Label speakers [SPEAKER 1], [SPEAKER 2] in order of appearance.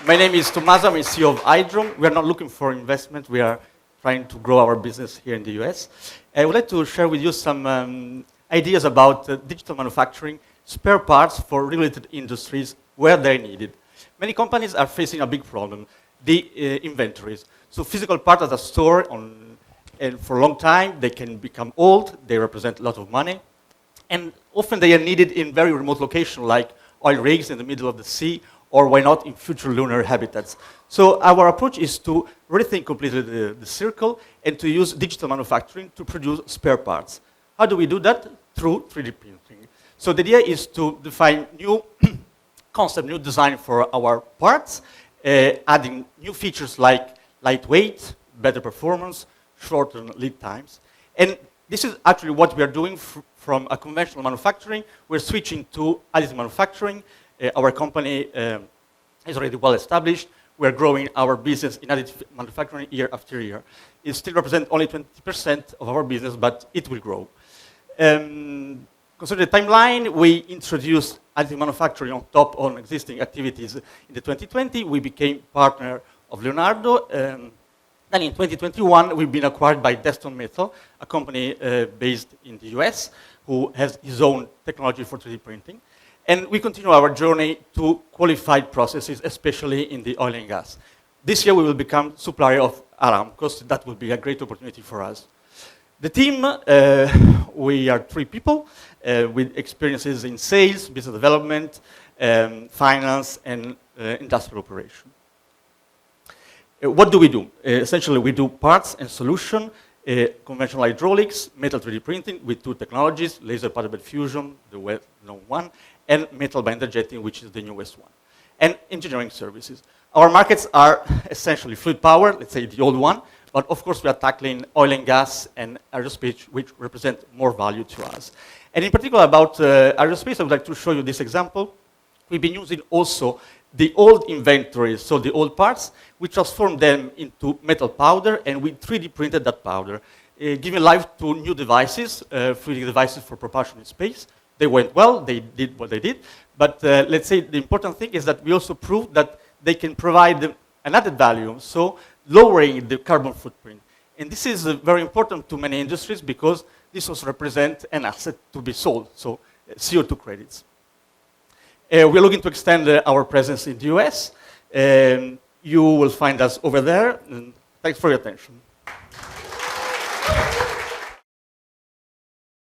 [SPEAKER 1] My name is Tommaso. I'm CEO of Aidro. We are not looking for investment. We are trying to grow our business here in the US. I would like to share with you some ideas about digital manufacturing, spare parts for regulated industries where they're needed. Many companies are facing a big problem, the inventories. So physical parts that are stored and for a long time, they can become old, they represent a lot of money, and often they are needed in very remote locations like oil rigs in the middle of the sea, or why not in future lunar habitats. So our approach is to rethink completely the circle and to use digital manufacturing to produce spare parts. How do we do that? Through 3D printing. So the idea is to define new concept, new design for our parts, adding new features like lightweight, better performance, shorter lead times. And this is actually what we are doing from a conventional manufacturing. We're switching to additive manufacturing. Our company is already well established. We're growing our business in additive manufacturing year after year. It still represents only 20% of our business, but it will grow. Considering the timeline, we introduced additive manufacturing on top of existing activities in the 2020. We became partner of Leonardo. Then in 2021, we've been acquired by Desktop Metal, a company based in the US, who has its own technology for 3D printing. And we continue our journey to qualified processes, especially in the oil and gas. This year, we will become supplier of Aramco, so that will be a great opportunity for us. The team, we are 3 people with experiences in sales, business development, finance, and industrial operation. What do we do? Essentially, we do parts and solution, conventional hydraulics, metal 3D printing with 2 technologies, laser powder bed fusion, the well-known one, and metal binder jetting, which is the newest one, and engineering services. Our markets are essentially fluid power, let's say the old one, but of course we are tackling oil and gas and aerospace, which represent more value to us. And in particular about aerospace, I would like to show you this example. We've been using also the old inventories, so the old parts, we transformed them into metal powder, and we 3D printed that powder, giving life to new devices, 3D devices for propulsion in space. They went well, they did what they did, but let's say the important thing is that we also proved that they can provide an added value, so lowering the carbon footprint. And this is very important to many industries because this also represents an asset to be sold, so CO2 credits. We're looking to extend our presence in the US. You will find us over there. And thanks for your attention.